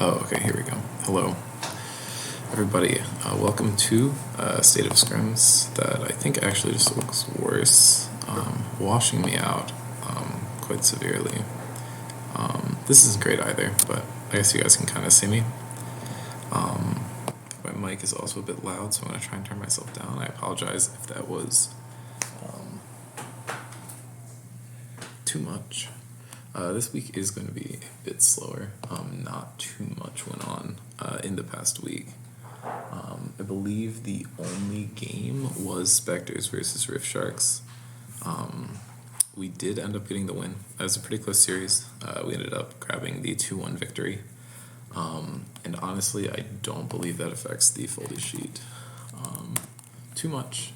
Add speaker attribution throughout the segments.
Speaker 1: Oh, okay, here we go. Hello, everybody. Welcome to State of Scrims that I think actually just looks worse, washing me out quite severely. This isn't great either, but I guess you guys can kind of see me. My mic is also a bit loud, so I'm going to try and turn myself down. I apologize if that was too much. This week is going to be a bit slower. Not too much went on in the past week. I believe the only game was Spectres versus Rift Sharks. We did end up getting the win. It was a pretty close series. We ended up grabbing the 2-1 victory. And honestly, I don't believe that affects the Foldy sheet too much.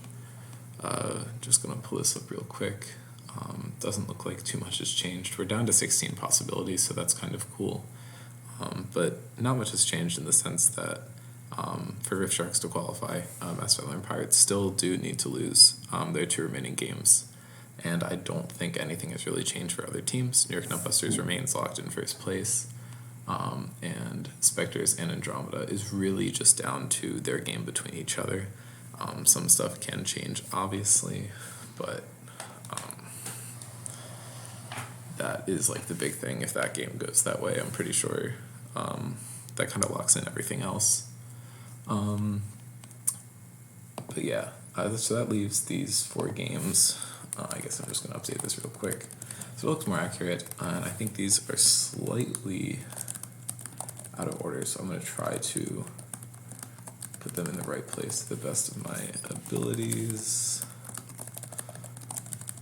Speaker 1: Just going to pull this up real quick. Doesn't look like too much has changed. We're down to 16 possibilities, so that's kind of cool. But not much has changed in the sense that for Rift Sharks to qualify, Mass Valor Pirates still do need to lose their 2 remaining games. And I don't think anything has really changed for other teams. New York Nutbusters remains locked in first place. And Spectres and Andromeda is really just down to their game between each other. Some stuff can change, obviously, but that is like the big thing. If that game goes that way, I'm pretty sure that kind of locks in everything else. But yeah, so that leaves these 4 games. I guess I'm just going to update this real quick. So it looks more accurate, and I think these are slightly out of order, so I'm going to try to put them in the right place to the best of my abilities.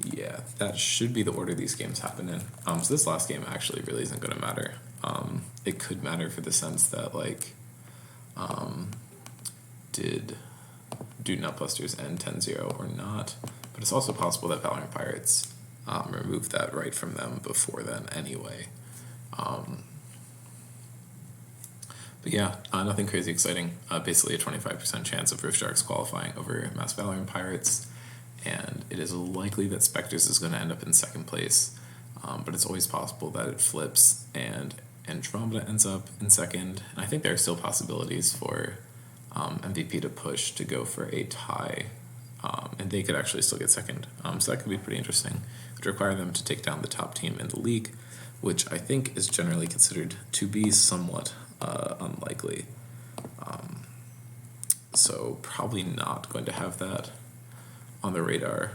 Speaker 1: Yeah, that should be the order these games happen in. So this last game actually really isn't going to matter. It could matter for the sense that, like, do Nutbusters end 10-0 or not? But it's also possible that Valorant Pirates removed that right from them before then anyway. But yeah, nothing crazy exciting. Basically a 25% chance of Rift Sharks qualifying over Mass Valorant Pirates. And it is likely that Spectres is going to end up in second place. But it's always possible that it flips and Andromeda ends up in second. And I think there are still possibilities for MVP to push to go for a tie. And they could actually still get second. So that could be pretty interesting. It would require them to take down the top team in the league, which I think is generally considered to be somewhat unlikely. So probably not going to have that on the radar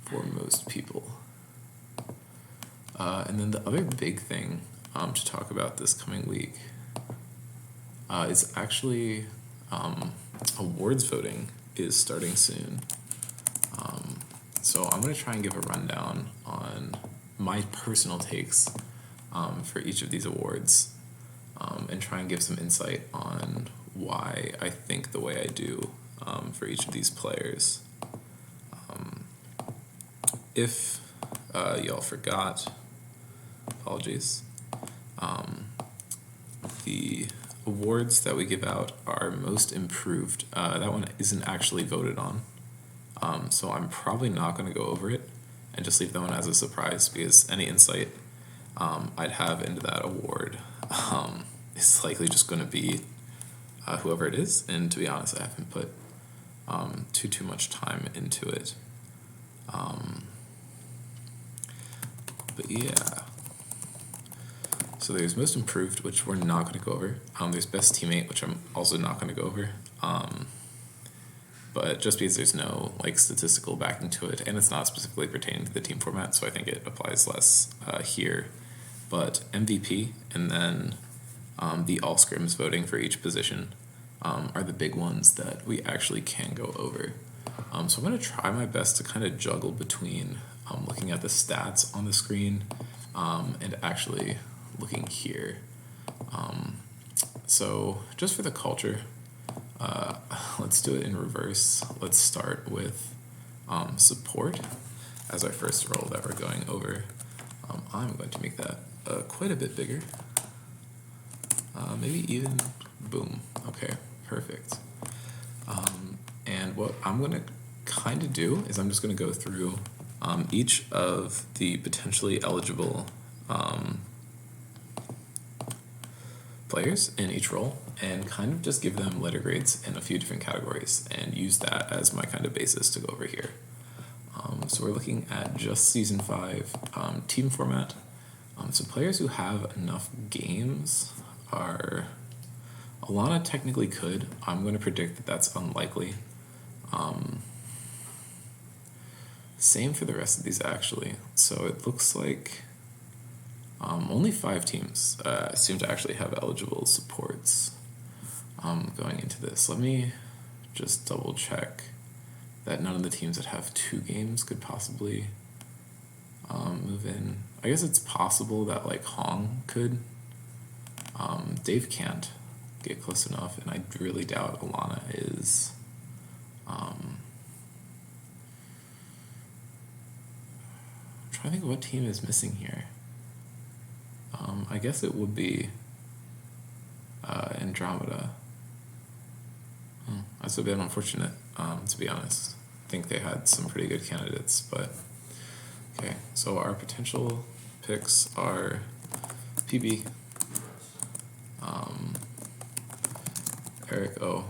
Speaker 1: for most people. And then the other big thing to talk about this coming week is actually awards voting is starting soon. So I'm going to try and give a rundown on my personal takes for each of these awards and try and give some insight on why I think the way I do for each of these players. If y'all forgot, apologies, the awards that we give out are most improved. That one isn't actually voted on, so I'm probably not going to go over it and just leave that one as a surprise, because any insight I'd have into that award is likely just going to be whoever it is, and to be honest, I haven't put too much time into it. But yeah. So there's most improved, which we're not going to go over. There's best teammate, which I'm also not going to go over. But just because there's no like statistical backing to it, and it's not specifically pertaining to the team format, so I think it applies less here. But MVP and then the all scrims voting for each position are the big ones that we actually can go over. So I'm going to try my best to kind of juggle between looking at the stats on the screen and actually looking here. So just for the culture, let's do it in reverse. Let's start with support as our first role that we're going over. I'm going to make that quite a bit bigger. Maybe even, boom. Okay, perfect. And what I'm going to kind of do is I'm just going to go through each of the potentially eligible players in each role and kind of just give them letter grades in a few different categories and use that as my kind of basis to go over here. So we're looking at just Season 5 team format. So players who have enough games are... Alana technically could. I'm going to predict that that's unlikely. Same for the rest of these, actually. So it looks like only 5 teams seem to actually have eligible supports going into this. Let me just double check that none of the teams that have 2 games could possibly move in. I guess it's possible that like Hong could. Dave can't get close enough, and I really doubt Alana is. I'm trying to think of what team is missing here. I guess it would be Andromeda. That's a bit unfortunate, to be honest. I think they had some pretty good candidates, but okay. So our potential picks are PB, Eric O.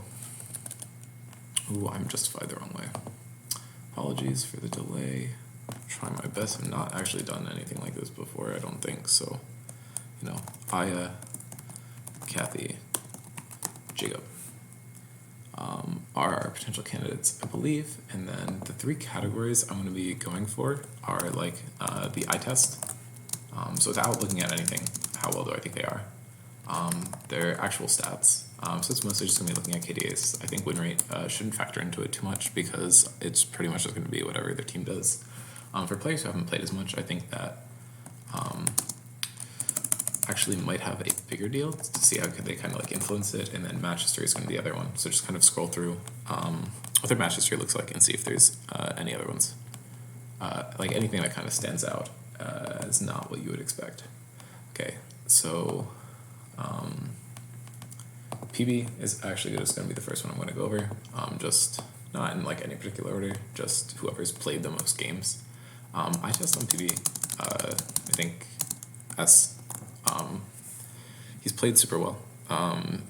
Speaker 1: Ooh, I'm justified the wrong way. Apologies for the delay. Trying my best. I've not actually done anything like this before, I don't think. So, Aya, Kathy, Jacob are our potential candidates, I believe. And then the 3 categories I'm going to be going for are like the eye test. So without looking at anything, how well do I think they are? Their actual stats. So it's mostly just going to be looking at KDAs. I think win rate shouldn't factor into it too much because it's pretty much just going to be whatever their team does. For players who haven't played as much, I think that actually might have a bigger deal to see how could they kind of like influence it, and then match history is going to be the other one. So just kind of scroll through what their match history looks like and see if there's any other ones. Like anything that kind of stands out as not what you would expect. Okay, so PB is actually just going to be the first one I'm going to go over. Just not in like any particular order, just whoever's played the most games. I test on PB, I think S. He's played super well,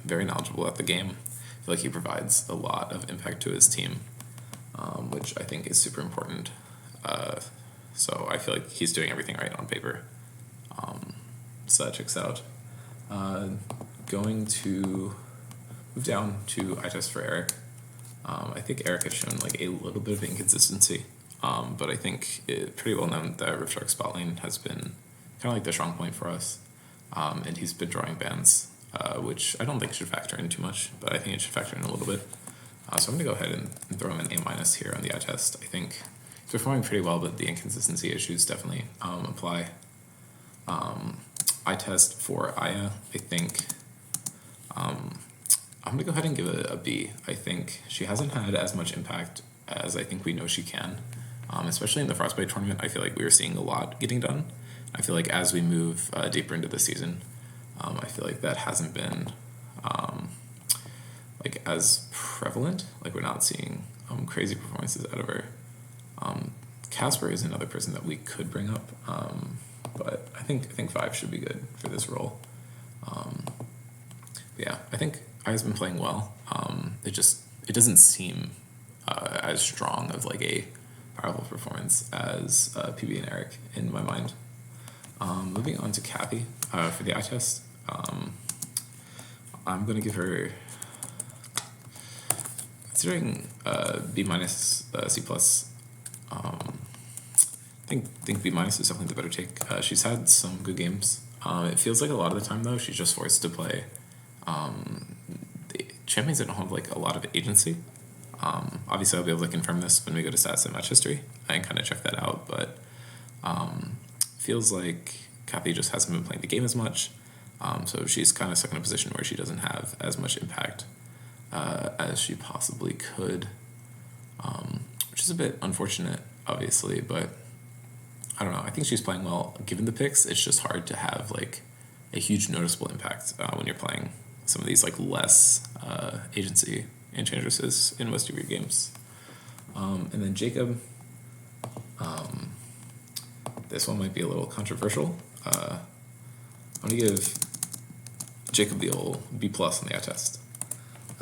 Speaker 1: very knowledgeable at the game. I feel like he provides a lot of impact to his team, which I think is super important. So I feel like he's doing everything right on paper. So that checks out. Going to move down to eye test for Eric. I think Eric has shown like a little bit of inconsistency, but I think it's pretty well known that Rift spot lane has been kind of like the strong point for us, and he's been drawing bans, which I don't think should factor in too much, but I think it should factor in a little bit. So I'm going to go ahead and throw him an A- here on the eye test. I think he's performing pretty well, but the inconsistency issues definitely apply. Eye test for Aya, I think I'm going to go ahead and give it a B. I think she hasn't had as much impact as I think we know she can, especially in the Frostbite tournament. I feel like we were seeing a lot getting done. I feel like as we move deeper into the season, I feel like that hasn't been like as prevalent. Like we're not seeing crazy performances out of her. Casper is another person that we could bring up, but I think 5 should be good for this role. Yeah, I think Aya's been playing well. It doesn't seem as strong of like a powerful performance as PB and Eric in my mind. Moving on to Kathy for the eye test. I'm going to give her, considering B minus C plus. I think B minus is definitely the better take. She's had some good games. It feels like a lot of the time though she's just forced to play the champions that don't have like a lot of agency. Obviously I'll be able to confirm this when we go to stats and match history. I can kind of check that out, but feels like Kathy just hasn't been playing the game as much. So she's kind of stuck in a position where she doesn't have as much impact as she possibly could, which is a bit unfortunate, obviously, but I don't know. I think she's playing well given the picks. It's just hard to have like a huge noticeable impact when you're playing some of these like less agency enchantresses in most of your games. And then Jacob, this one might be a little controversial. I'm gonna give Jacob the old B plus on the eye test.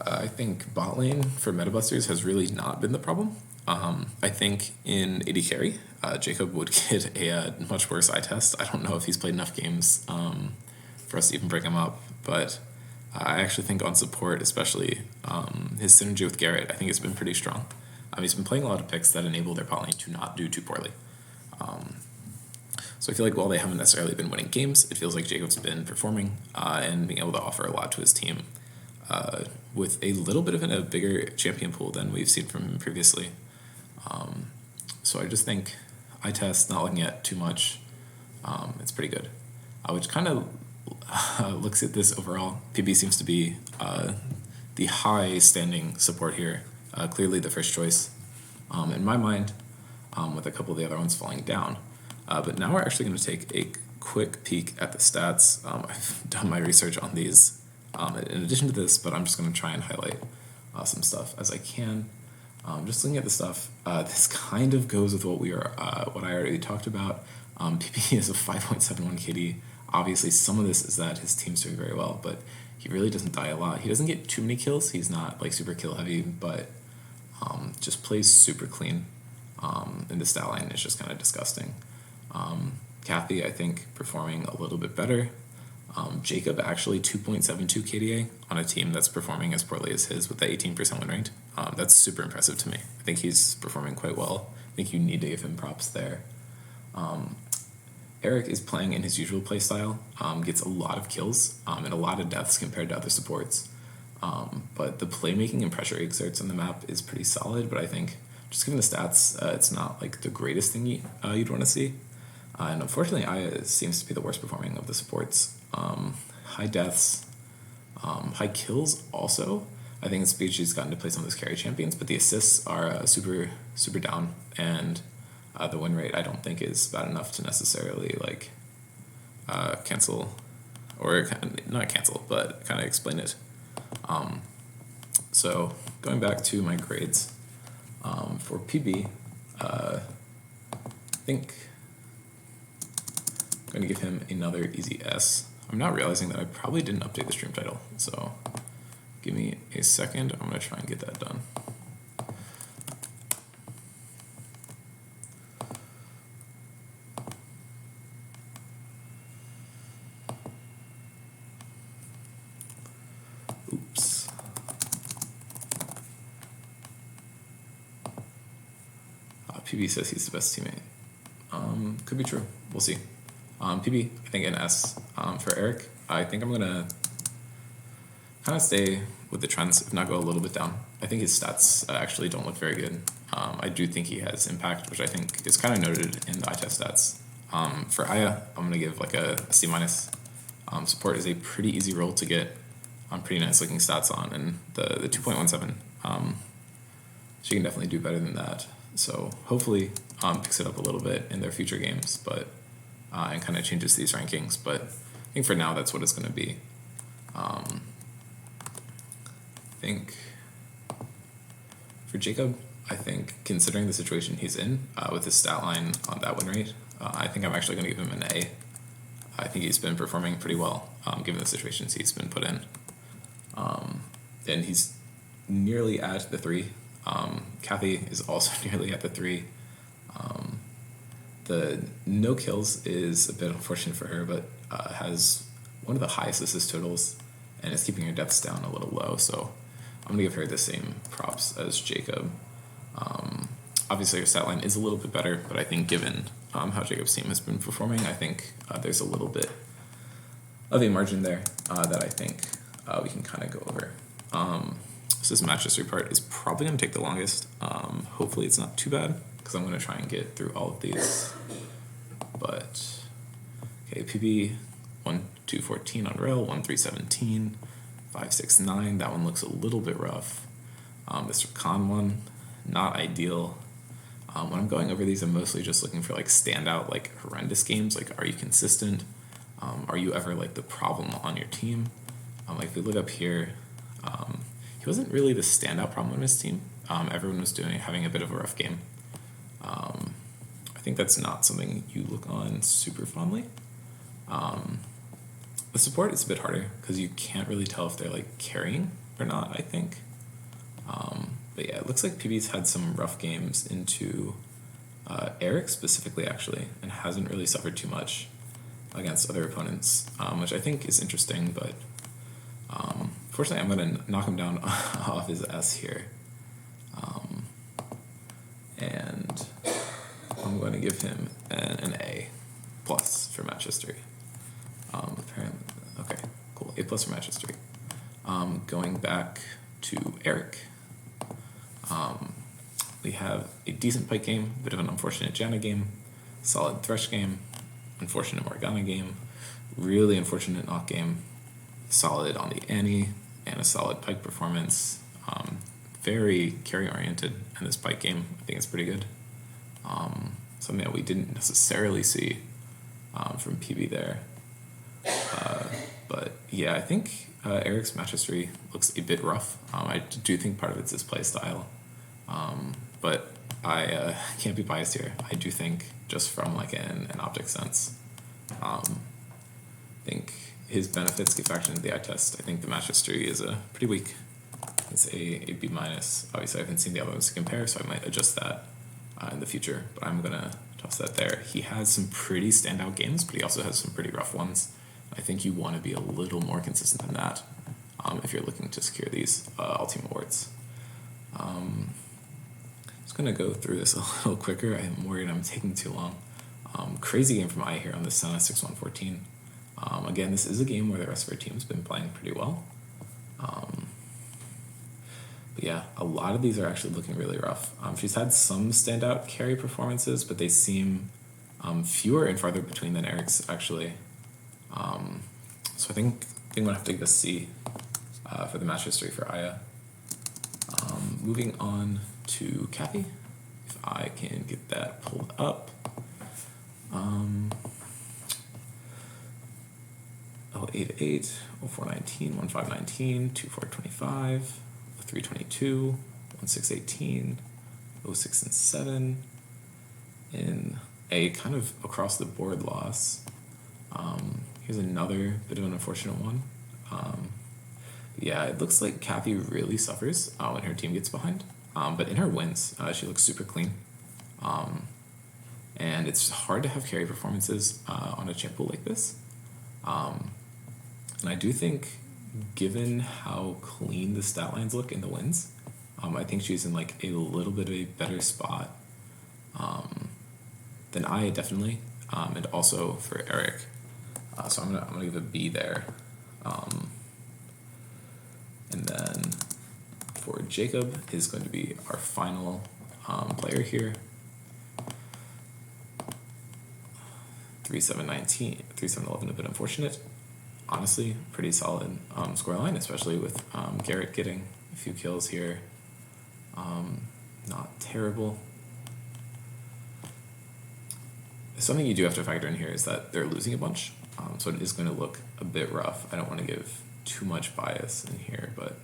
Speaker 1: I think bot lane for meta busters has really not been the problem. I think in AD carry, Jacob would get a much worse eye test. I don't know if he's played enough games for us to even bring him up, but I actually think on support, especially his synergy with Garrett, I think it's been pretty strong. He's been playing a lot of picks that enable their bot lane to not do too poorly. So I feel like while they haven't necessarily been winning games, it feels like Jacob's been performing and being able to offer a lot to his team with a little bit of a bigger champion pool than we've seen from him previously. So I just think eye test, not looking at too much, it's pretty good. Which kind of looks at this overall. PB seems to be the high standing support here, clearly the first choice in my mind, with a couple of the other ones falling down. But now we're actually going to take a quick peek at the stats. I've done my research on these in addition to this, but I'm just going to try and highlight some stuff as I can. Just looking at the stuff, this kind of goes with what I already talked about. PP is a 5.71 KD. Obviously, some of this is that his team's doing very well, but he really doesn't die a lot. He doesn't get too many kills. He's not like super kill heavy, but just plays super clean. And the stat line is just kind of disgusting. Kathy, I think, performing a little bit better. Jacob actually 2.72 KDA on a team that's performing as poorly as his with the 18% win rate. That's super impressive to me. I think he's performing quite well. I think you need to give him props there. Eric is playing in his usual play style, gets a lot of kills and a lot of deaths compared to other supports. But the playmaking and pressure he exerts on the map is pretty solid, but I think just given the stats, it's not like the greatest thing you'd want to see. And unfortunately, Aya seems to be the worst performing of the supports. High deaths, high kills also. I think it's because she's gotten to play some of those carry champions, but the assists are super down, and the win rate I don't think is bad enough to necessarily cancel, or not cancel, but kind of explain it. So going back to my grades for PB, I think I'm going to give him another easy S. I'm not realizing that I probably didn't update the stream title, so give me a second. I'm going to try and get that done. Oops. PB says he's the best teammate. Could be true. We'll see. PB, I think an S. For Eric, I think I'm going to kind of stay with the trends, if not go a little bit down. I think his stats actually don't look very good. I do think he has impact, which I think is kind of noted in the eye test stats. For Aya, I'm going to give like a C-. Support is a pretty easy role to get pretty nice looking stats on, and the 2.17, she can definitely do better than that. So hopefully picks it up a little bit in their future games, but and kind of changes these rankings. But I think for now that's what it's going to be. I think for Jacob, I think considering the situation he's in with his stat line on that win rate, I think I'm actually going to give him an A. I think he's been performing pretty well given the situations he's been put in. And he's nearly at the 3. Kathy is also nearly at the 3. The no kills is a bit unfortunate for her, but has one of the highest assist totals and is keeping her deaths down a little low. So I'm going to give her the same props as Jacob. Obviously, her stat line is a little bit better, but I think given how Jacob's team has been performing, I think there's a little bit of a margin there that I think we can kind of go over. So this match history part is probably going to take the longest. Hopefully it's not too bad, because I'm going to try and get through all of these. But, okay, PB 1-2-14 on rail, 1-3-17, 5-6-9. That one looks a little bit rough. Mr. Khan one, not ideal. When I'm going over these, I'm mostly just looking for like standout, like horrendous games. Like, are you consistent? Are you ever like the problem on your team? Like if we look up here, he wasn't really the standout problem on his team. Everyone was having a bit of a rough game. I think that's not something you look on super fondly. The support is a bit harder because you can't really tell if they're like carrying or not, I think. But yeah, it looks like PB's had some rough games into Eric specifically, actually, and hasn't really suffered too much against other opponents, which I think is interesting, but fortunately I'm going to knock him down off his S here. And I'm going to give him an A plus for match history. Apparently, okay, cool, A plus for match history. Going back to Eric, we have a decent Pike game, bit of an unfortunate Janna game, solid Thresh game, unfortunate Morgana game, really unfortunate Noct game, solid on the Annie, and a solid Pike performance. Very carry-oriented in this Pike game. I think it's pretty good. Something that we didn't necessarily see from PB there. But yeah, I think Eric's match history looks a bit rough. I do think part of it's his play style. But I can't be biased here. I do think, just from like an optic sense, I think his benefits get factored into the eye test. I think the match history is pretty weak. It's a B minus. Obviously, I haven't seen the other ones to compare, so I might adjust that in the future. But I'm gonna toss that there. He has some pretty standout games, but he also has some pretty rough ones. I think you want to be a little more consistent than that if you're looking to secure these All-Team awards. Just going to go through this a little quicker. I'm worried I'm taking too long. Crazy game from I here on the Senna 6-1-14. Again, this is a game where the rest of our team's been playing pretty well. But yeah, a lot of these are actually looking really rough. She's had some standout carry performances, but they seem fewer and farther between than Eric's, actually. So I think I'm going to have to give a C for the match history for Aya. Moving on to Kathy, if I can get that pulled up. 088, 0419, 1519, 2425, 0322, 1618, 06 and 7, in a kind of across the board loss. Here's another bit of an unfortunate one. Yeah, it looks like Kathy really suffers when her team gets behind. But in her wins, she looks super clean. And it's hard to have carry performances on a champ pool like this. And I do think, given how clean the stat lines look in the wins, I think she's in like a little bit of a better spot than I, definitely, and also for Eric. So I'm gonna give a B there. And then for Jacob is going to be our final player here. 3-7-19, 3-7-11, a bit unfortunate. Honestly, pretty solid scoreline, especially with Garrett getting a few kills here. Not terrible. Something you do have to factor in here is that they're losing a bunch, so it is going to look a bit rough. I don't want to give too much bias in here, but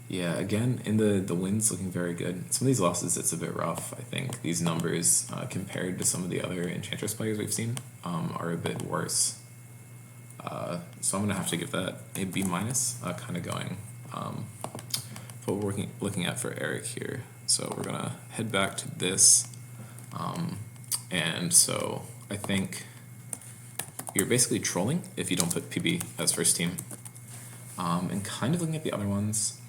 Speaker 1: yeah, again, in the wins looking very good. Some of these losses, it's a bit rough. I think these numbers compared to some of the other Enchantress players we've seen are a bit worse. So I'm gonna have to give that a B minus, kind of going what we're looking at for Eric here. So we're gonna head back to this, and so I think you're basically trolling if you don't put PB as first team. And kind of looking at the other ones,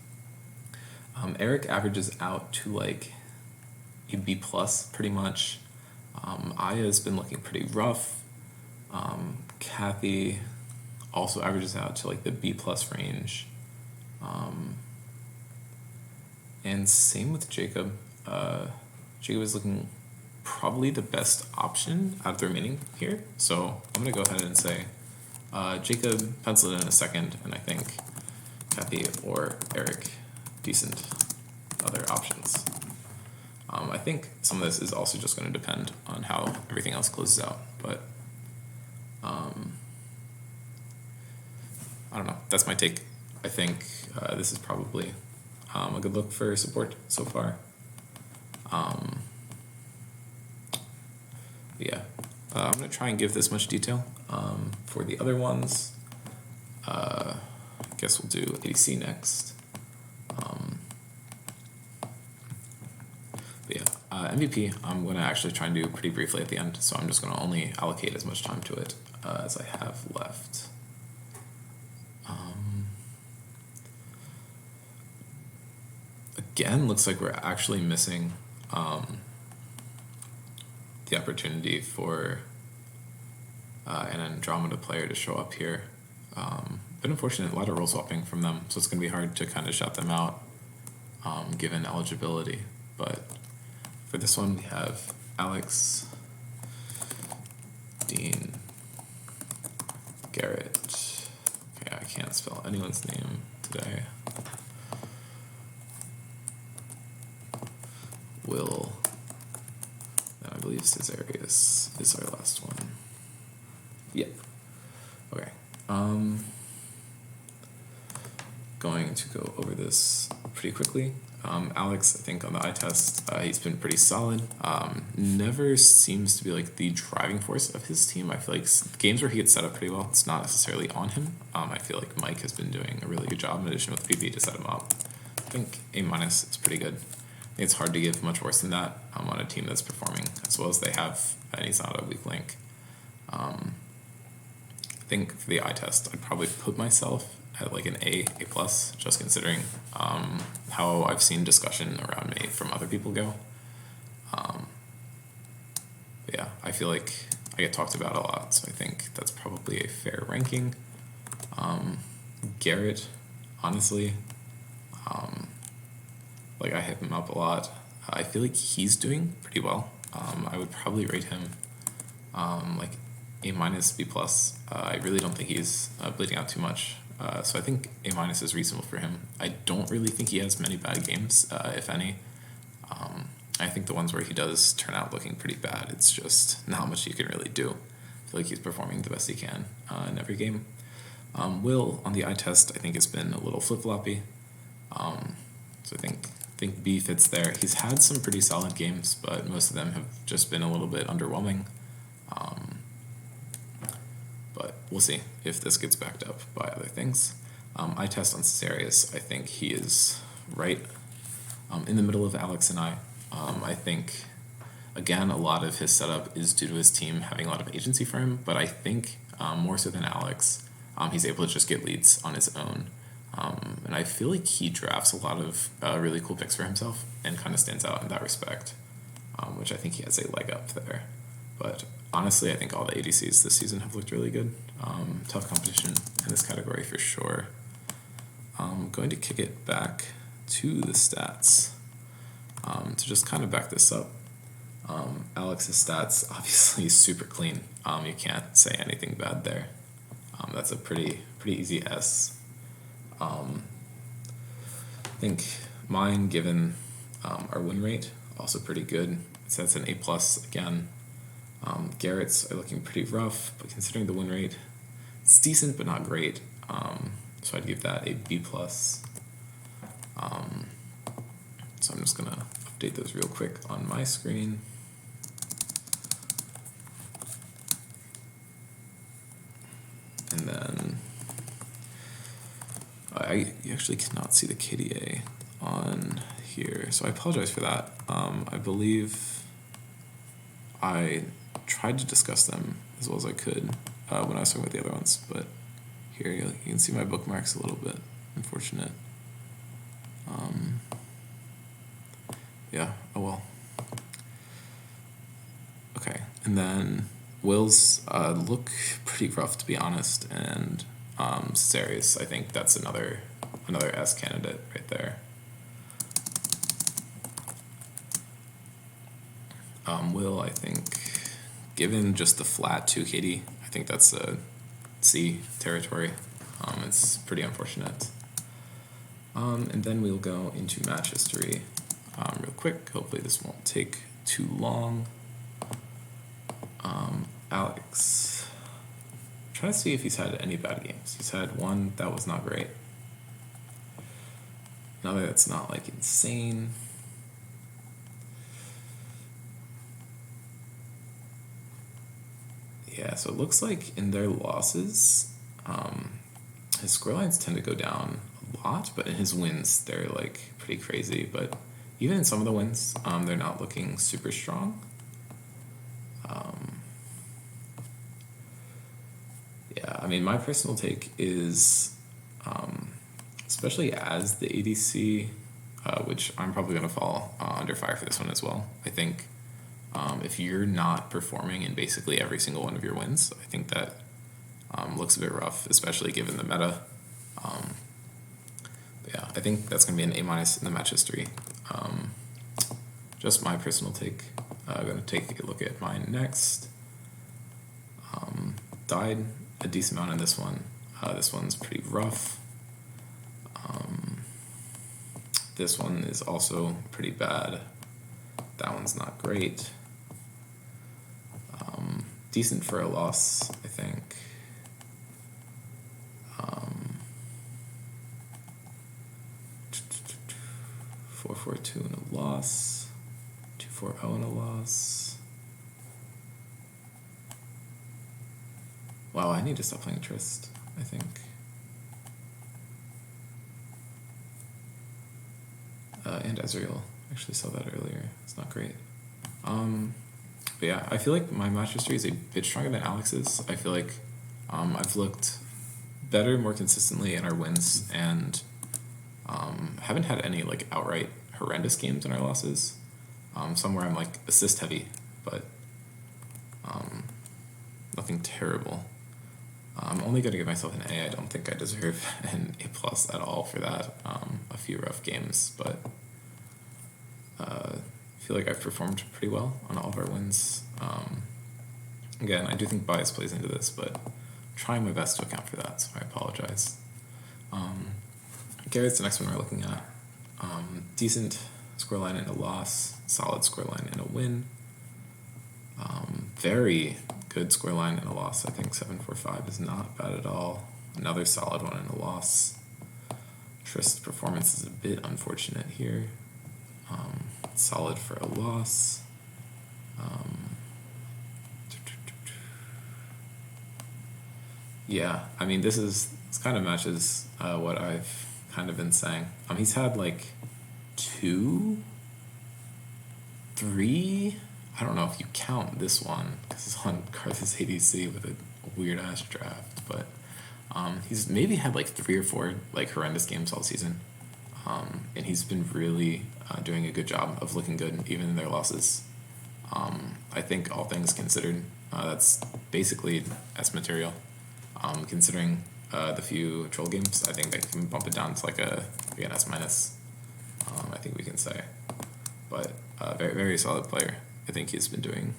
Speaker 1: Eric averages out to like a B plus pretty much. Aya's been looking pretty rough. Kathy also averages out to like the B plus range. And same with Jacob. Jacob is looking probably the best option out of the remaining here. So I'm gonna go ahead and say Jacob, pencil it in a second, and I think Kathy or Eric, decent other options. I think some of this is also just going to depend on how everything else closes out, but I don't know. That's my take. I think this is probably a good look for support so far. Yeah, I'm going to try and give this much detail. For the other ones, I guess we'll do ADC next. But yeah, MVP, I'm going to actually try and do pretty briefly at the end, so I'm just going to only allocate as much time to it as I have left. Again, looks like we're actually missing the opportunity for an Andromeda player to show up here. Been unfortunate, a lot of role swapping from them, so it's going to be hard to kind of shout them out given eligibility. But for this one, we have Alex, Dean, Garrett. Okay, I can't spell anyone's name today. Will, and I believe Caesarius is our last one. Yep. Okay. Going to go over this pretty quickly. Alex, I think on the eye test, he's been pretty solid. Never seems to be like the driving force of his team. I feel like games where he gets set up pretty well, it's not necessarily on him. I feel like Mike has been doing a really good job in addition with PP to set him up. I think A- is pretty good. I think it's hard to give much worse than that on a team that's performing as well as they have, and he's not a weak link. I think for the eye test, I'd probably put myself at like an A+, just considering how I've seen discussion around me from other people go. Yeah, I feel like I get talked about a lot, so I think that's probably a fair ranking. Garrett, honestly, like I hype him up a lot. I feel like he's doing pretty well. I would probably rate him like A-, B+. I really don't think he's bleeding out too much. So I think A- is reasonable for him. I don't really think he has many bad games, if any. I think the ones where he does turn out looking pretty bad, it's just not much he can really do. I feel like he's performing the best he can in every game. Will, on the eye test, I think has been a little flip-floppy. So I think B fits there. He's had some pretty solid games, but most of them have just been a little bit underwhelming. But we'll see if this gets backed up by other things. Eye test on Caesarius, I think he is right in the middle of Alex and I. I think, again, a lot of his setup is due to his team having a lot of agency for him, but I think more so than Alex, he's able to just get leads on his own. And I feel like he drafts a lot of really cool picks for himself and kind of stands out in that respect, which I think he has a leg up there. But honestly, I think all the ADCs this season have looked really good. Tough competition in this category for sure. I'm going to kick it back to the stats to just kind of back this up. Alex's stats, obviously super clean. You can't say anything bad there. That's a pretty easy S. I think mine, given our win rate, also pretty good. So that's an A+ again. Garrett's are looking pretty rough, but considering the win rate, it's decent but not great. So I'd give that a B+. So I'm just gonna update those real quick on my screen. And then you actually cannot see the KDA on here, so I apologize for that. I believe I tried to discuss them as well as I could when I was talking about the other ones, but here you can see my bookmarks a little bit. Unfortunate. Yeah, oh well. Okay, and then Will's look pretty rough, to be honest, and Caesarius, I think that's another S candidate right there. Will, I think, given just the flat 2 KD, I think that's a C territory. It's pretty unfortunate. And then we'll go into match history real quick. Hopefully this won't take too long. Alex. I'm trying to see if he's had any bad games. He's had one that was not great. Another that's not like insane. Yeah, so it looks like in their losses, his scorelines tend to go down a lot, but in his wins, they're like pretty crazy. But even in some of the wins, they're not looking super strong. Yeah, I mean, my personal take is, especially as the ADC, which I'm probably going to fall under fire for this one as well. I think if you're not performing in basically every single one of your wins, I think that looks a bit rough, especially given the meta. But yeah, I think that's going to be an A- in the match history. Just my personal take. I'm going to take a look at mine next. Died a decent amount in this one. This one's pretty rough. This one is also pretty bad. That one's not great. Decent for a loss, I think. 4-4-2 in a loss. 2-4-0 in a loss. Wow, I need to stop playing Trist, I think. And Ezreal. Actually saw that earlier. It's not great. But yeah, I feel like my match history is a bit stronger than Alex's. I feel like I've looked better, more consistently in our wins, and haven't had any like outright horrendous games in our losses. Some where I'm like assist heavy, but nothing terrible. I'm only going to give myself an A. I don't think I deserve an A plus at all for that. A few rough games, but I feel like I've performed pretty well on all of our wins. Again, I do think bias plays into this, but I'm trying my best to account for that, so I apologize. Garrett's the next one we're looking at. Decent scoreline in a loss, solid scoreline in a win. Very good scoreline in a loss. I think 7-4-5 is not bad at all. Another solid one in a loss. Trist's performance is a bit unfortunate here. Solid for a loss. Yeah, I mean, this kind of matches what I've kind of been saying. He's had like 2, 3. I don't know if you count this one because it's on Karthus ADC with a weird ass draft, but he's maybe had like 3 or 4 like horrendous games all season, and he's been really doing a good job of looking good even in their losses. I think all things considered, that's basically S material. Considering the few troll games, I think they can bump it down to like an S minus. I think we can say, but very very solid player. I think he's been doing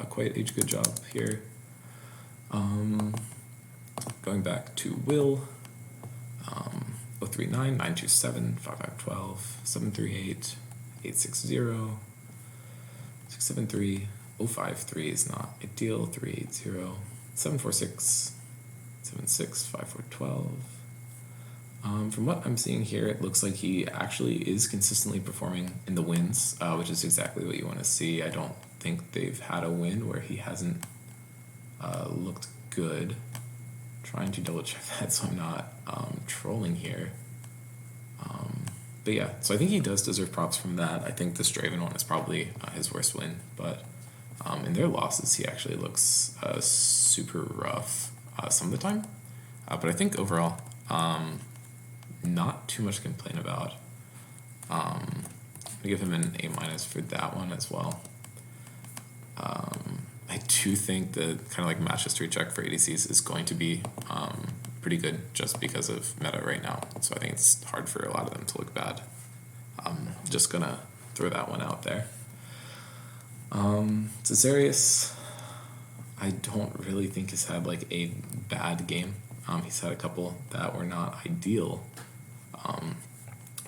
Speaker 1: quite a good job here. Going back to Will, 039 927 5512 738 860 673 053 is not ideal 380 746 76 5412. From what I'm seeing here, it looks like he actually is consistently performing in the wins, which is exactly what you want to see. I don't think they've had a win where he hasn't looked good. Trying to double check that so I'm not trolling here. But yeah, so I think he does deserve props from that. I think this Draven one is probably his worst win, but in their losses, he actually looks super rough some of the time. But I think overall, not too much to complain about. I give him an A minus for that one as well. I do think the kind of like match history check for ADCs is going to be pretty good just because of meta right now. So I think it's hard for a lot of them to look bad. Just gonna throw that one out there. Cesarius, I don't really think has had like a bad game. He's had a couple that were not ideal.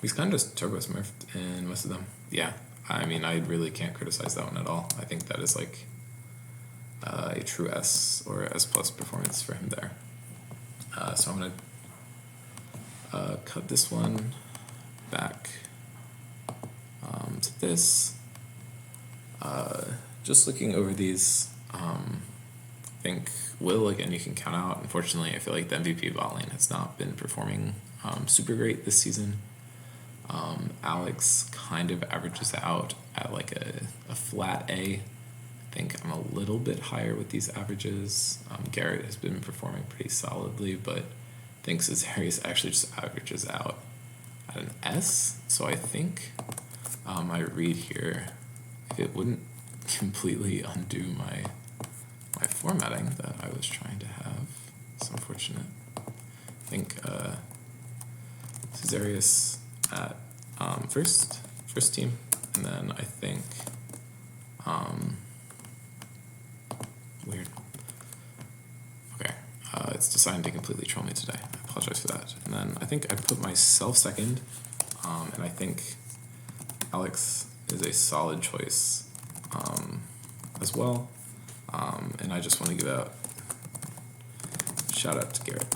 Speaker 1: He's kind of just turbo smurfed in most of them. Yeah, I mean, I really can't criticize that one at all. I think that is like a true S or S plus performance for him there. So I'm gonna cut this one back to this. Just looking over these think Will, again, you can count out. Unfortunately, I feel like the MVP bot lane has not been performing super great this season. Alex kind of averages out at like a flat A. I think I'm a little bit higher with these averages. Garrett has been performing pretty solidly, but I think Caesarius actually just averages out at an S. So I think my read here, if it wouldn't completely undo my formatting that I was trying to have, it's unfortunate. I think Caesarius at first team, and then I think weird. Okay, it's deciding to completely troll me today. I apologize for that. And then I think I put myself second, and I think Alex is a solid choice as well. And I just want to give out shout out to Garrett.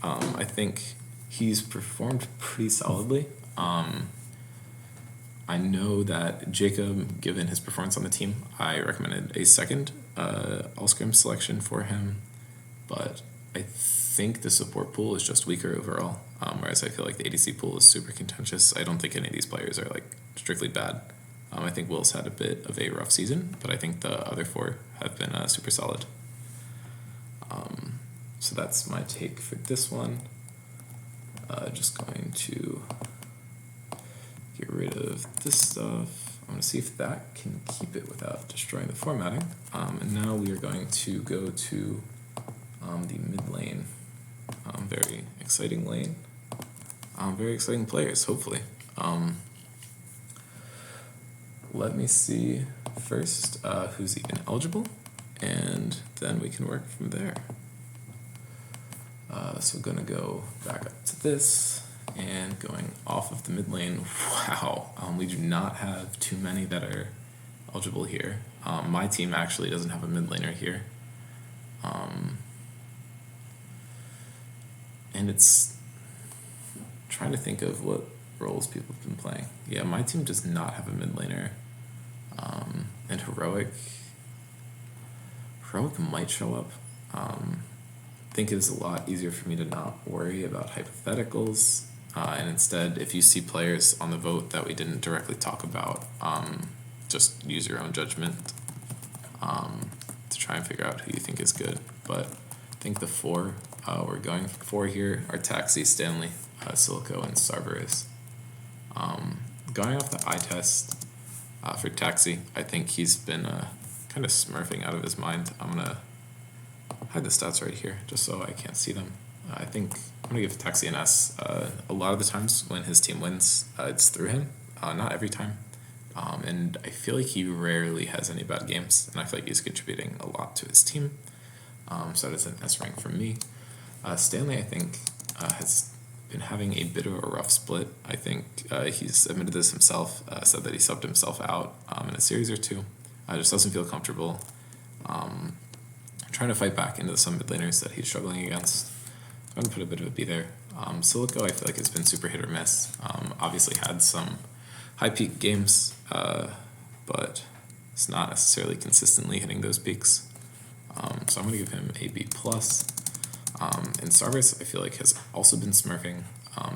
Speaker 1: I think he's performed pretty solidly. I know that Jacob, given his performance on the team, I recommended a second all-scrim selection for him, but I think the support pool is just weaker overall, whereas I feel like the ADC pool is super contentious. I don't think any of these players are like strictly bad. I think Will's had a bit of a rough season, but I think the other four have been super solid. So that's my take for this one. Just going to get rid of this stuff. I'm going to see if that can keep it without destroying the formatting. And now we are going to go to the mid lane. Very exciting lane. Very exciting players, hopefully. Let me see first who's even eligible, and then we can work from there. So we're gonna go back up to this, and going off of the mid lane. Wow, we do not have too many that are eligible here. My team actually doesn't have a mid laner here. And it's trying to think of what roles people have been playing. Yeah, my team does not have a mid laner. And Heroic might show up. I think it is a lot easier for me to not worry about hypotheticals. And instead, if you see players on the vote that we didn't directly talk about, just use your own judgment to try and figure out who you think is good. But I think the four we're going for here are Taxi, Stanley, Silico, and Cerberus. Going off the eye test for Taxi, I think he's been kind of smurfing out of his mind. I'm going to hide the stats right here just so I can't see them. I think I'm going to give Taxi an S. A lot of the times when his team wins, it's through him. Not every time. And I feel like he rarely has any bad games, and I feel like he's contributing a lot to his team. So that is an S rank from me. Stanley, I think, has been having a bit of a rough split. I think he's admitted this himself, said that he subbed himself out in a series or two. Just doesn't feel comfortable. Trying to fight back into some mid laners that he's struggling against. I'm going to put a bit of a B there. Silico, I feel like it's been super hit or miss. Obviously had some high peak games, but it's not necessarily consistently hitting those peaks. So I'm going to give him a B+. And Cerberus, I feel like, has also been smurfing,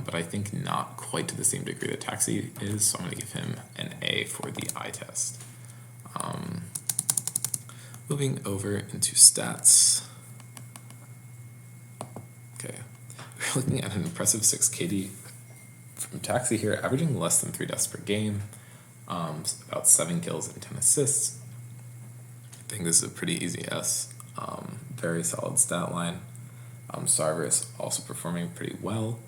Speaker 1: but I think not quite to the same degree that Taxi is, so I'm going to give him an A for the eye test. Moving over into stats. Okay, we're looking at an impressive 6 KD from Taxi here, averaging less than 3 deaths per game, about 7 kills and 10 assists. I think this is a pretty easy S. Very solid stat line. Cerberus also performing pretty well.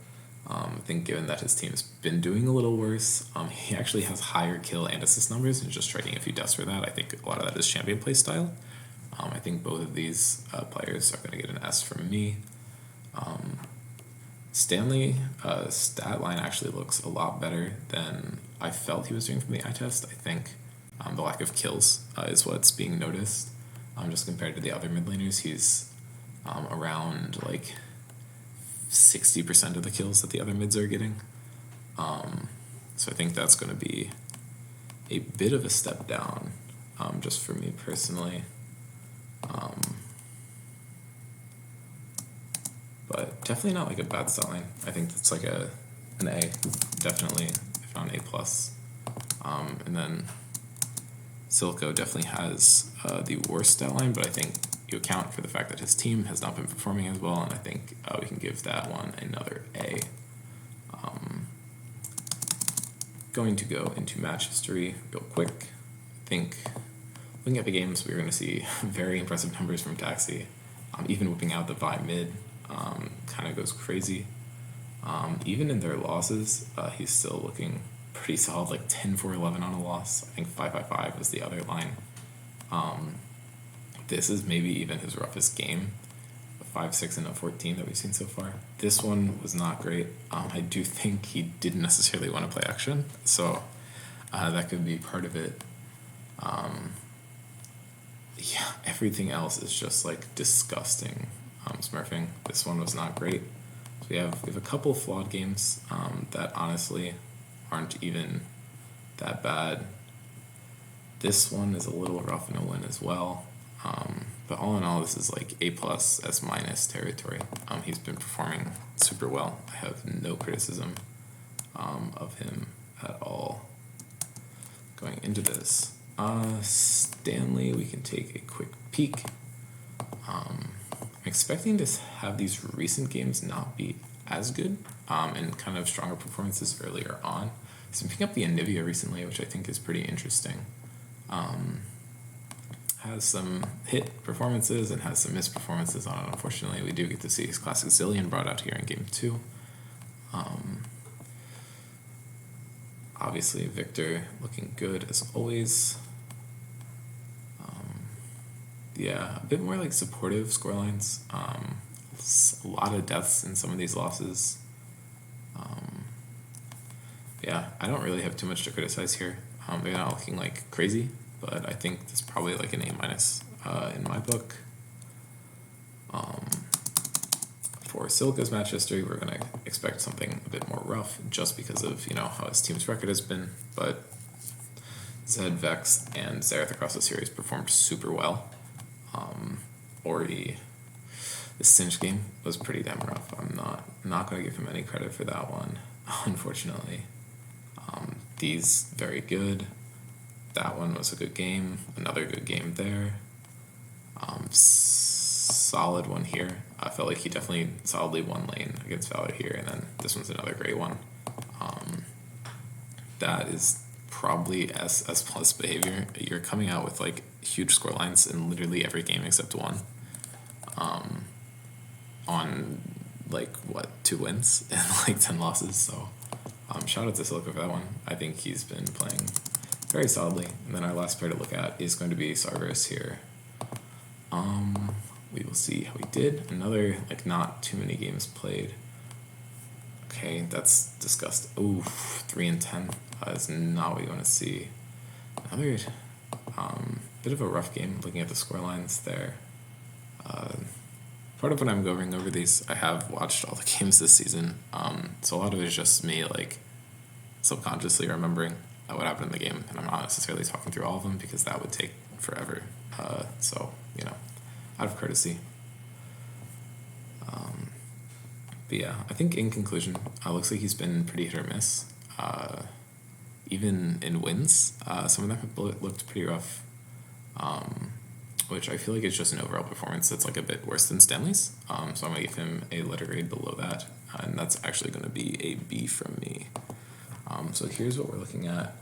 Speaker 1: I think given that his team's been doing a little worse, he actually has higher kill and assist numbers, and just trading a few deaths for that. I think a lot of that is champion play style. I think both of these players are going to get an S from me. Stanley, stat line actually looks a lot better than I felt he was doing from the eye test. I think the lack of kills is what's being noticed. Just compared to the other mid laners, he's around like 60% of the kills that the other mids are getting. So I think that's going to be a bit of a step down, just for me personally. but definitely not like a bad stat line. I think it's like an A, definitely, if not an A plus. And then Silico definitely has the worst stat line, but I think you account for the fact that his team has not been performing as well, and I think we can give that one another A. Going to go into match history real quick. I think looking at the games, we're going to see very impressive numbers from Taxi. Even whipping out the Vi mid kind of goes crazy. Even in their losses, he's still looking pretty solid, like 10-4-11 on a loss. I think 5-5-5 was the other line. This is maybe even his roughest game, a 5-6 and a 14 that we've seen so far. This one was not great. I do think he didn't necessarily want to play action, so that could be part of it. Yeah, everything else is just like disgusting. Smurfing. This one was not great. So we have a couple flawed games that honestly aren't even that bad. This one is a little rough in a win as well. But all in all, this is like A plus, S minus territory. He's been performing super well. I have no criticism of him at all. Going into this, Stanley, we can take a quick peek. I'm expecting to have these recent games not be as good and kind of stronger performances earlier on. He's been picking up the Anivia recently, which I think is pretty interesting. Has some hit performances and has some missed performances on it. Unfortunately, we do get to see his classic Zillion brought out here in game 2. Obviously, Victor looking good as always. Yeah, a bit more like supportive scorelines. A lot of deaths in some of these losses. Yeah, I don't really have too much to criticize here. They're not looking like crazy, but I think this is probably like an A minus in my book. For Silica's match history, we're going to expect something a bit more rough just because of, how his team's record has been. But Zed, Vex, and Xerath across the series performed super well. Ori, the Cinch game was pretty damn rough. I'm not going to give him any credit for that one, unfortunately. These, very good. That one was a good game. Another good game there. Solid one here. I felt like he definitely solidly won lane against Valor here, and then this one's another great one. That is probably S plus behavior. You're coming out with like huge score lines in literally every game except one. On like 2 wins and like 10 losses. So shout out to Silico for that one. I think he's been playing very solidly. And then our last player to look at is going to be Sarverus here. We will see how he did. Another like not too many games played. Okay, that's disgusting. Ooh, 3 and 10 is not what you want to see. Another bit of a rough game looking at the score lines there. Part of when I'm going over these, I have watched all the games this season, so a lot of it is just me like subconsciously remembering what happened in the game, and I'm not necessarily talking through all of them because that would take forever. So out of courtesy. But yeah, I think in conclusion, looks like he's been pretty hit or miss. Even in wins, some of them have looked pretty rough. Which I feel like is just an overall performance that's like a bit worse than Stanley's. So I'm going to give him a letter grade below that, and that's actually going to be a B from me. So here's what we're looking at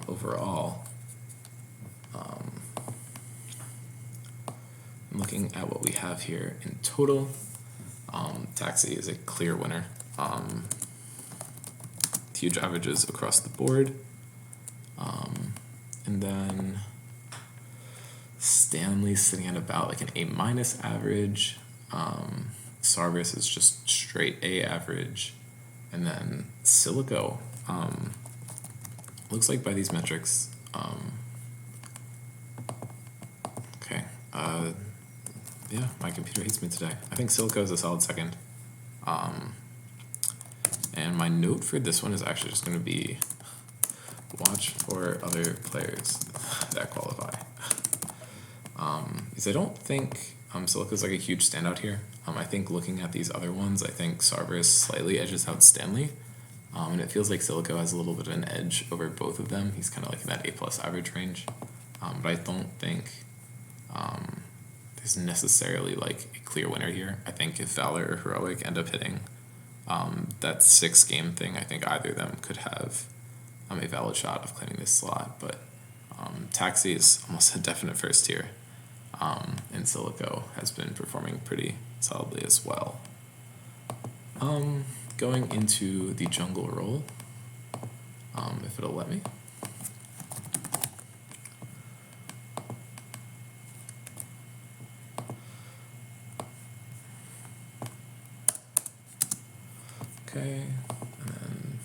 Speaker 1: overall. I'm looking at what we have here in total. Taxi is a clear winner. Huge averages across the board. And then Stanley's sitting at about like an A minus average. Sarverus is just straight A average. And then Silico, looks like by these metrics, yeah, my computer hates me today. I think Silico is a solid second. And my note for this one is actually just going to be watch for other players that qualify. Because I don't think Silico's like a huge standout here. I think looking at these other ones, I think Cerberus slightly edges out Stanley. And it feels like Silico has a little bit of an edge over both of them. He's kind of like in that A+ average range. But I don't think there's necessarily like a clear winner here. I think if Valor or Heroic end up hitting that 6-game thing, I think either of them could have a valid shot of claiming this slot. But Taxi is almost a definite first tier. And Silico has been performing pretty solidly as well. Going into the jungle role, if it'll let me. Okay, and then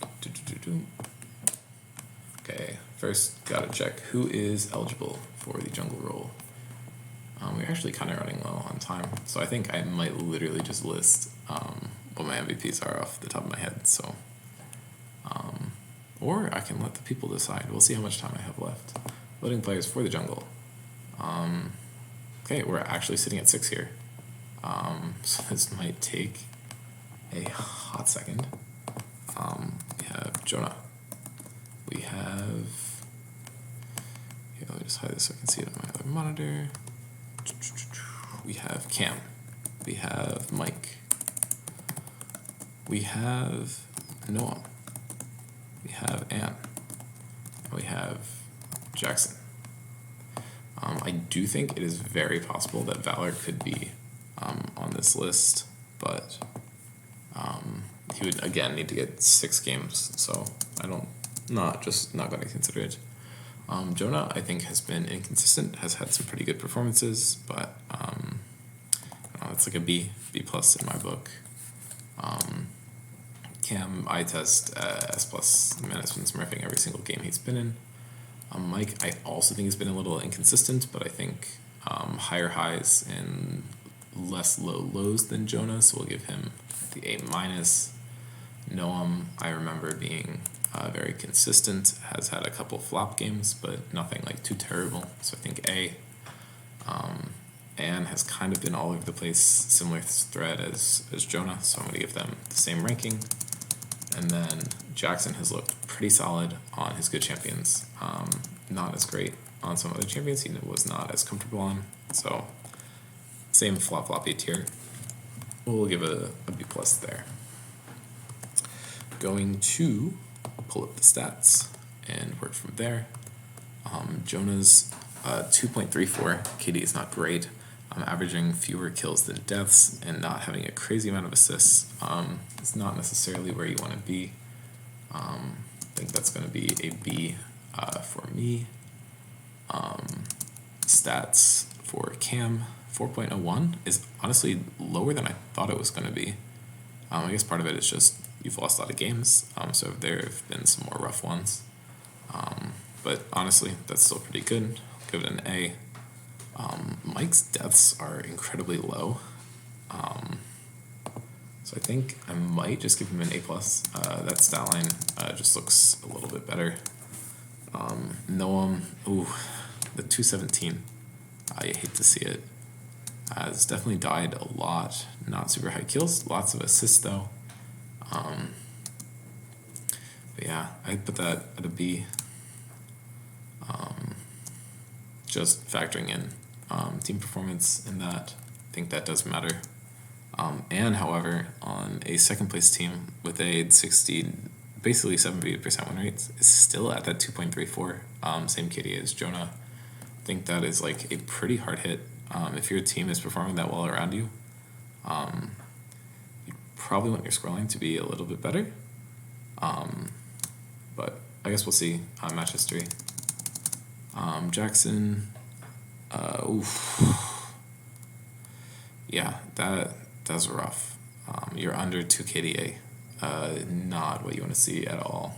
Speaker 1: Okay, first gotta check who is eligible for the jungle role. We're actually kind of running low on time, so I think I might literally just list what my MVPs are off the top of my head. So, or I can let the people decide. We'll see how much time I have left. Voting players for the jungle. Okay, we're actually sitting at 6 here. So this might take a hot second. We have Jonah. We have. Here, let me just hide this so I can see it on my other monitor. We have Cam. We have Mike. We have Noah. We have Ann. And we have Jackson. I do think it is very possible that Valor could be on this list, but he would again need to get 6 games, so not going to consider it. Jonah, I think, has been inconsistent, has had some pretty good performances, but it's like a B+ in my book. Cam, I test S+. Man has been smurfing every single game he's been in. Mike, I also think he's been a little inconsistent, but I think higher highs and less low lows than Jonah, so we'll give him the A-. Noam, I remember being very consistent, has had a couple flop games, but nothing like too terrible, so I think A. Anne has kind of been all over the place, similar thread as Jonah, so I'm going to give them the same ranking. And then Jackson has looked pretty solid on his good champions, not as great on some other champions he was not as comfortable on, so same flop-floppy tier. We'll give it a B+ there. Going to pull up the stats and work from there. Jonah's 2.34 KD is not great. Averaging fewer kills than deaths and not having a crazy amount of assists is not necessarily where you want to be. I think that's going to be a B for me. Stats for Cam, 4.01 is honestly lower than I thought it was going to be. I guess part of it is just you've lost a lot of games, so there have been some more rough ones. But honestly, that's still pretty good. I'll give it an A. Mike's deaths are incredibly low. So I think I might just give him an A+. That stat line just looks a little bit better. Noam, the 217. I hate to see it. It's definitely died a lot. Not super high kills, lots of assists though. But yeah, I'd put that at a B. Just factoring in team performance in that, I think that does matter. And however, on a second place team with a 70% win rates, is still at that 2.34, same KD as Jonah. I think that is like a pretty hard hit. If your team is performing that well around you, you probably want your scrolling to be a little bit better. But I guess we'll see match history. Jackson, yeah, that's rough. You're under 2 KDA, not what you want to see at all.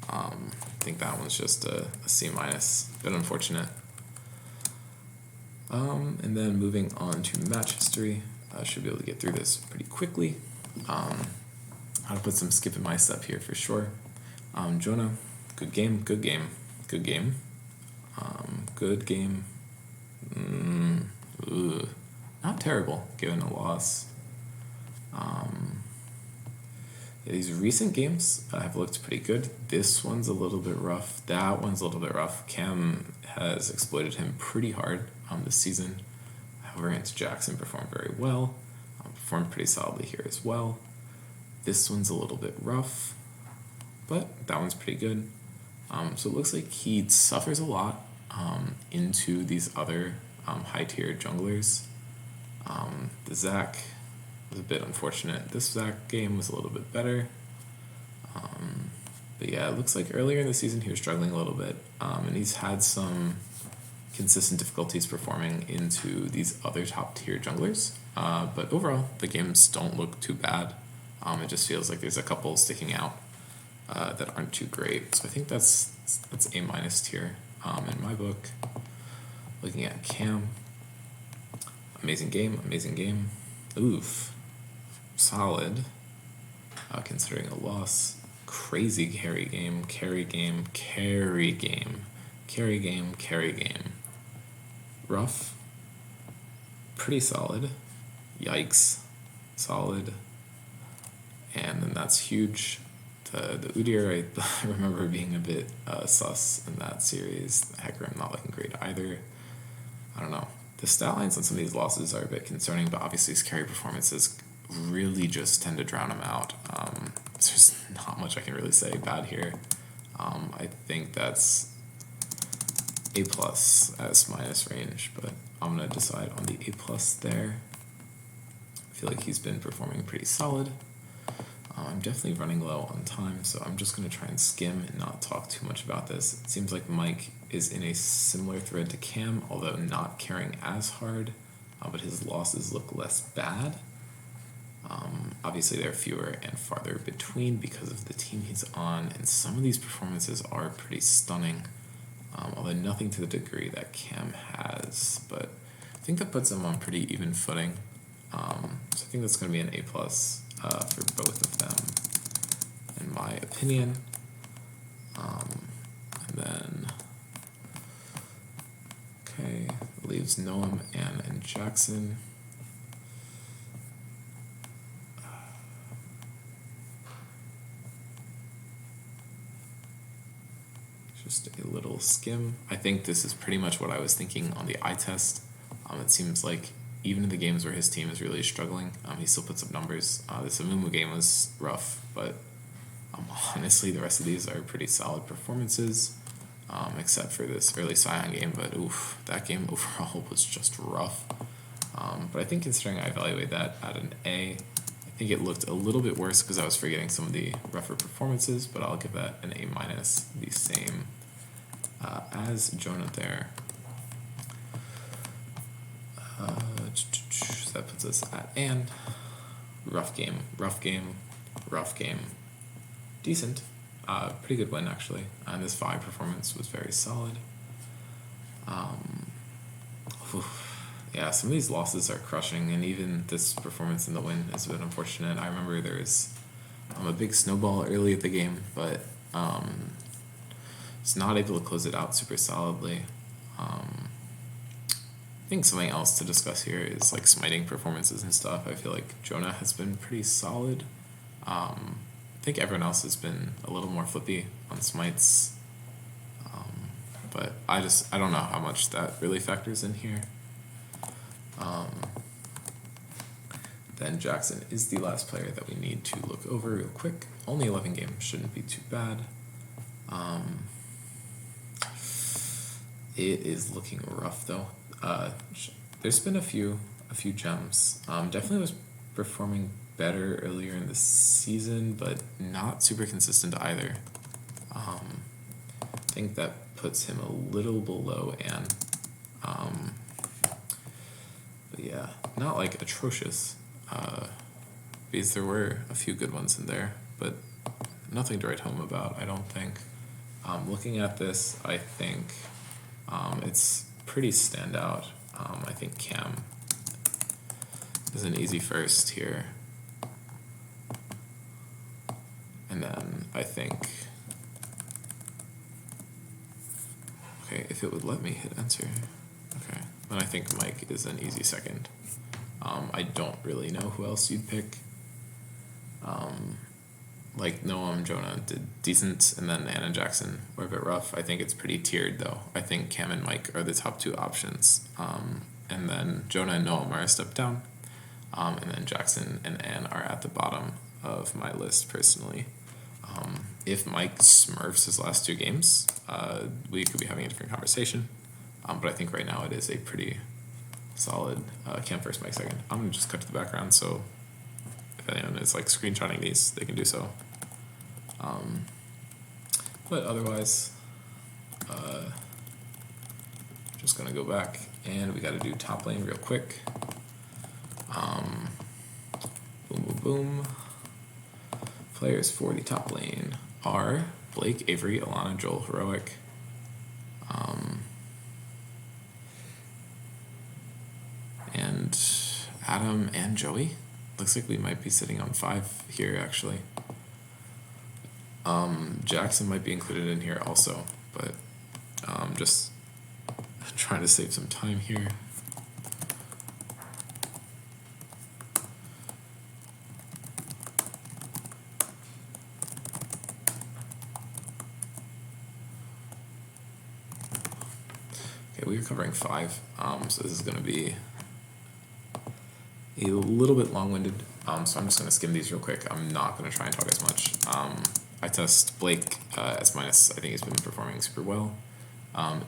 Speaker 1: I think that one's just a C-, bit unfortunate. And then moving on to match history, I should be able to get through this pretty quickly. I'll put some skip in my step here for sure. Jonah, good game. Good game. Not terrible given a loss. These recent games have looked pretty good. This one's a little bit rough. That one's a little bit rough. Cam has exploited him pretty hard this season. However, against Jackson performed very well. Performed pretty solidly here as well. This one's a little bit rough, but that one's pretty good. So it looks like he suffers a lot into these other high-tier junglers. The Zac was a bit unfortunate. This Zac game was a little bit better. But yeah, it looks like earlier in the season he was struggling a little bit, and he's had some consistent difficulties performing into these other top-tier junglers. But overall, the games don't look too bad. It just feels like there's a couple sticking out that aren't too great. So I think that's A- tier in my book. Looking at Cam, amazing game. Oof, solid. Considering a loss, crazy carry game. Rough, pretty solid. Yikes, solid. And then that's huge. The Udyr, I remember being a bit sus in that series. The Hecarim not looking great either. I don't know. The stat lines on some of these losses are a bit concerning, but obviously his carry performances really just tend to drown him out. There's not much I can really say bad here. I think that's A+ as minus range, but I'm going to decide on the A+ there. I feel like he's been performing pretty solid. I'm definitely running low on time, so I'm just going to try and skim and not talk too much about this. It seems like Mike is in a similar thread to Cam, although not carrying as hard, but his losses look less bad. Obviously, they're fewer and farther between because of the team he's on, and some of these performances are pretty stunning, although nothing to the degree that Cam has, but I think that puts him on pretty even footing. So I think that's going to be an A+ for both of them, in my opinion. And then, okay, leaves Noam, Ann, and Jackson. Just a little skim. I think this is pretty much what I was thinking on the eye test. It seems like even in the games where his team is really struggling, he still puts up numbers. This Amumu game was rough, but honestly, the rest of these are pretty solid performances, except for this early Sion game. But oof, that game overall was just rough. But I think considering I evaluate that at an A, I think it looked a little bit worse because I was forgetting some of the rougher performances, but I'll give that an A-, the same as Jonah there. So that puts us at Ann. Rough game. Decent. Pretty good win, actually. And this Vi performance was very solid. Yeah, some of these losses are crushing, and even this performance in the win is a bit unfortunate. I remember there was a big snowball early at the game, but it's not able to close it out super solidly. I think something else to discuss here is like smiting performances and stuff. I feel like Jonah has been pretty solid. I think everyone else has been a little more flippy on smites, but I don't know how much that really factors in here. Then Jackson is the last player that we need to look over real quick. Only 11 games, shouldn't be too bad. It is looking rough though. There's been a few gems. Definitely was performing better earlier in the season, but not super consistent either. I think that puts him a little below Ann. But yeah, not like atrocious, because there were a few good ones in there, but nothing to write home about, I don't think. Looking at this, I think it's pretty standout. I think Cam is an easy first here. And then I think, okay, if it would let me hit enter. Okay, then I think Mike is an easy second. I don't really know who else you'd pick. like Noah and Jonah did decent, and then Anna and Jackson were a bit rough. I think it's pretty tiered though. I think Cam and Mike are the top two options, and then Jonah and Noah are a step down, and then Jackson and Ann are at the bottom of my list personally. If Mike smurfs his last two games, we could be having a different conversation. But I think right now it is a pretty solid Cam first, Mike second. I'm going to just cut to the background, so if anyone is like screenshotting these, they can do so. But otherwise, just going to go back, and we got to do top lane real quick. Boom, boom, boom. Players for the top lane are Blake, Avery, Alana, Joel, Heroic. And Adam and Joey. Looks like we might be sitting on 5 here, actually. Jackson might be included in here also, but just trying to save some time here. Okay, we are covering 5, so this is going to be a little bit long-winded, so I'm just going to skim these real quick. I'm not going to try and talk as much. I test Blake S-. I think he's been performing super well.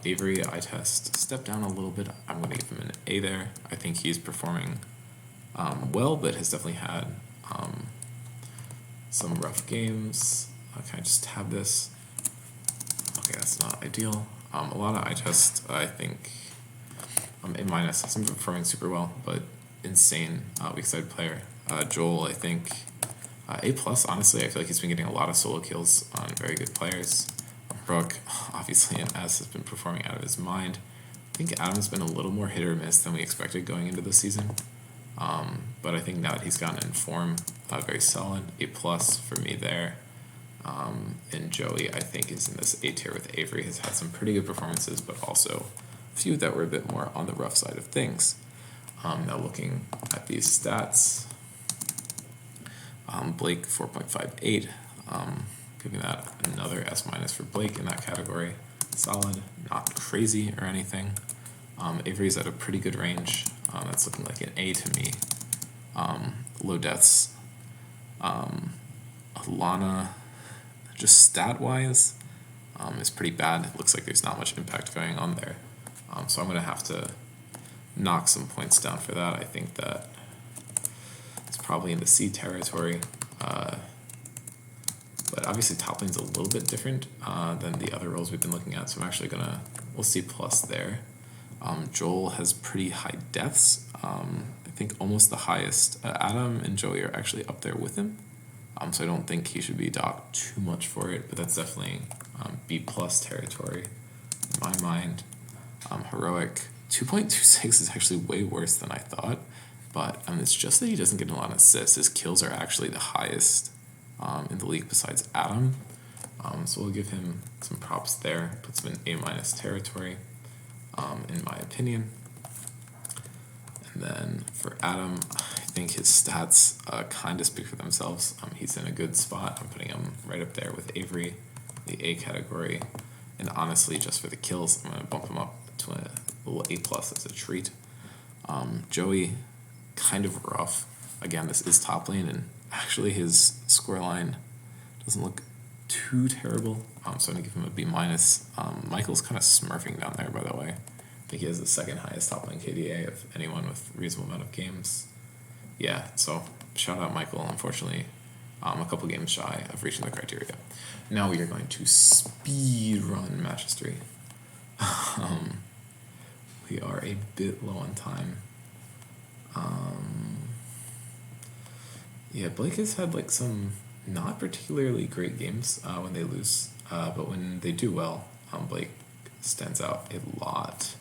Speaker 1: Avery, I test step down a little bit. I'm going to give him an A there. I think he's performing well, but has definitely had some rough games. Can I just tab this? Okay, that's not ideal. Alana, I test, I think, A-. He's been performing super well, but insane weak side player. Joel, I think A+. Honestly, I feel like he's been getting a lot of solo kills on very good players. Brooke, obviously an S, has been performing out of his mind. I think Adam's been a little more hit or miss than we expected going into the season. But I think now that he's gotten in form, very solid. A+ for me there. And Joey, I think, is in this A tier with Avery. Has had some pretty good performances, but also a few that were a bit more on the rough side of things. Now looking at these stats, Blake 4.58, giving that another S- for Blake in that category. Solid, not crazy or anything. Avery's at a pretty good range. That's looking like an A to me. Low deaths. Alana, just stat-wise, is pretty bad. It looks like there's not much impact going on there. So I'm going to have to knock some points down for that. I think that it's probably in the C territory. But obviously top lane's a little bit different than the other roles we've been looking at, so I'm actually we'll C+ there. Joel has pretty high deaths. I think almost the highest. Adam and Joey are actually up there with him. So I don't think he should be docked too much for it, but that's definitely B+ territory in my mind. Heroic 2.26 is actually way worse than I thought, but it's just that he doesn't get a lot of assists. His kills are actually the highest in the league besides Adam, so we'll give him some props there. Puts him in A- territory, in my opinion. And then for Adam, I think his stats kind of speak for themselves. He's in a good spot. I'm putting him right up there with Avery, the A category, and honestly, just for the kills, I'm going to bump him up to a little A+ as a treat. Joey, kind of rough. Again, this is top lane, and actually his scoreline doesn't look too terrible. So I'm going to give him a B-. Michael's kind of smurfing down there, by the way. I think he has the second highest top lane KDA of anyone with reasonable amount of games. Yeah, so shout out Michael. Unfortunately, a couple games shy of reaching the criteria. Now we are going to speed run matches 3. We are a bit low on time. Yeah, Blake has had like some not particularly great games when they lose, but when they do well, Blake stands out a lot.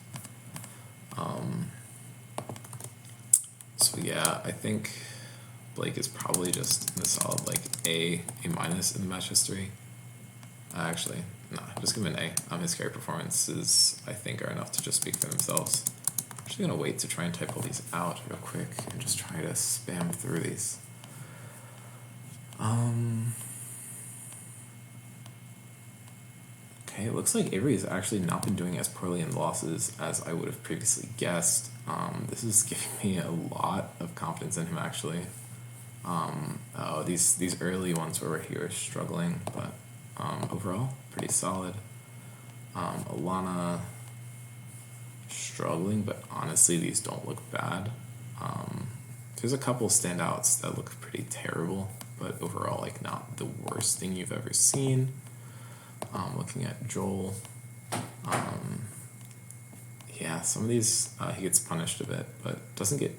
Speaker 1: So yeah, I think Blake is probably just in the solid like A- in the match history. Actually, no, just give him an A. His carry performances, I think, are enough to just speak for themselves. I'm actually gonna wait to try and type all these out real quick and just try to spam through these. Okay, it looks like Avery has actually not been doing as poorly in losses as I would have previously guessed. This is giving me a lot of confidence in him, actually. Oh, these early ones were he was struggling, but overall, pretty solid. Alana, struggling, but honestly, these don't look bad. There's a couple standouts that look pretty terrible, but overall, like, not the worst thing you've ever seen. Looking at Joel, yeah, some of these he gets punished a bit, but doesn't get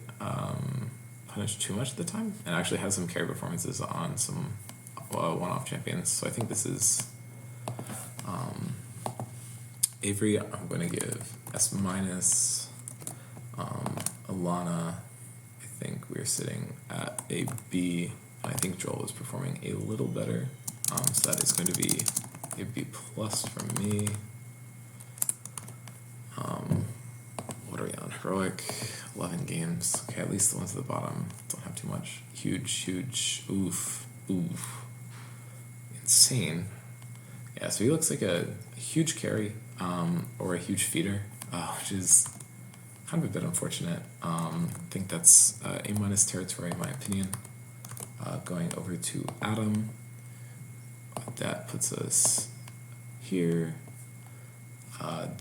Speaker 1: punished too much at the time, and actually has some carry performances on some one-off champions. So I think this is Avery. I'm going to give S minus. Alana, I think we're sitting at a B. I think Joel is performing a little better, so that is going to be a B plus from me. What are we on? Heroic, 11 games. Okay, at least the ones at the bottom don't have too much. Huge. Oof. Insane. Yeah, so he looks like a huge carry, or a huge feeder, which is kind of a bit unfortunate. I think that's A minus territory in my opinion. Going over to Adam, that puts us here.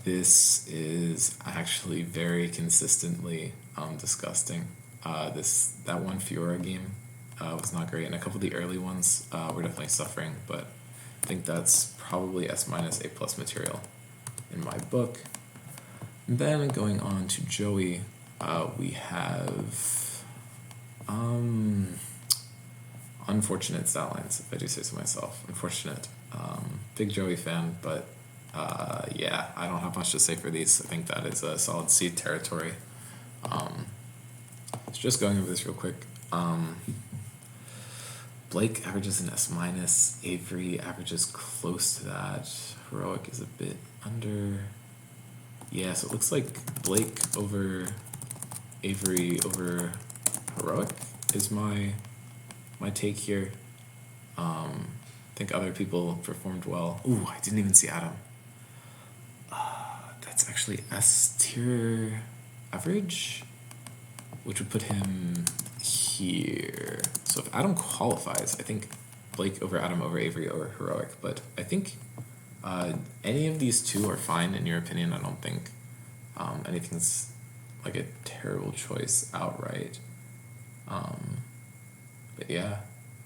Speaker 1: This is actually very consistently disgusting. That one Fiora game was not great, and a couple of the early ones were definitely suffering, but I think that's probably S minus A plus material in my book. And then going on to Joey, we have unfortunate stat lines, if I do say so myself. Unfortunate. Big Joey fan, but yeah, I don't have much to say for these. I think that is a solid C territory. So just going over this real quick. Blake averages an S minus. Avery averages close to that. Heroic is a bit under. Yeah, so it looks like Blake over Avery over Heroic is my take here. I think other people performed well. Ooh, I didn't even see Adam. That's actually S tier average, which would put him here. So if Adam qualifies, I think Blake over Adam over Avery over Heroic. But I think any of these two are fine in your opinion. I don't think anything's like a terrible choice outright. But yeah,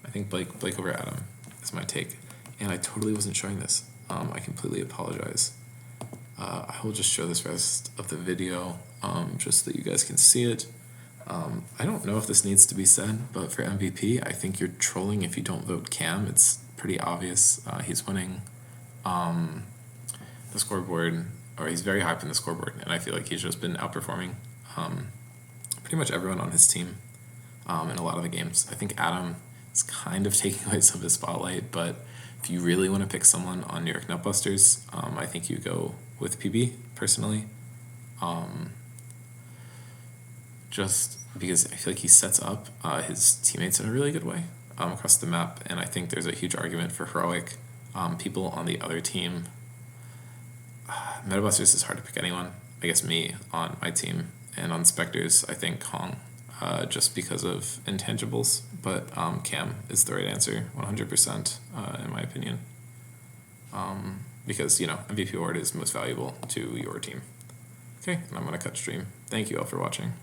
Speaker 1: I think Blake over Adam is my take. And I totally wasn't showing this. I completely apologize. I will just show this rest of the video just so that you guys can see it. I don't know if this needs to be said, but for MVP, I think you're trolling if you don't vote Cam. It's pretty obvious. He's winning the scoreboard, or he's very high up in the scoreboard, and I feel like he's just been outperforming pretty much everyone on his team in a lot of the games. I think Adam is kind of taking away some of his spotlight, but if you really want to pick someone on New York Nutbusters, I think you go with PB, personally. Just because I feel like he sets up his teammates in a really good way across the map, and I think there's a huge argument for Heroic. People on the other team, Metabusters is hard to pick anyone. I guess me on my team, and on Spectres, I think Kong, just because of intangibles, but Cam is the right answer, 100%, in my opinion. Because, MVP award is most valuable to your team. Okay, and I'm going to cut stream. Thank you all for watching.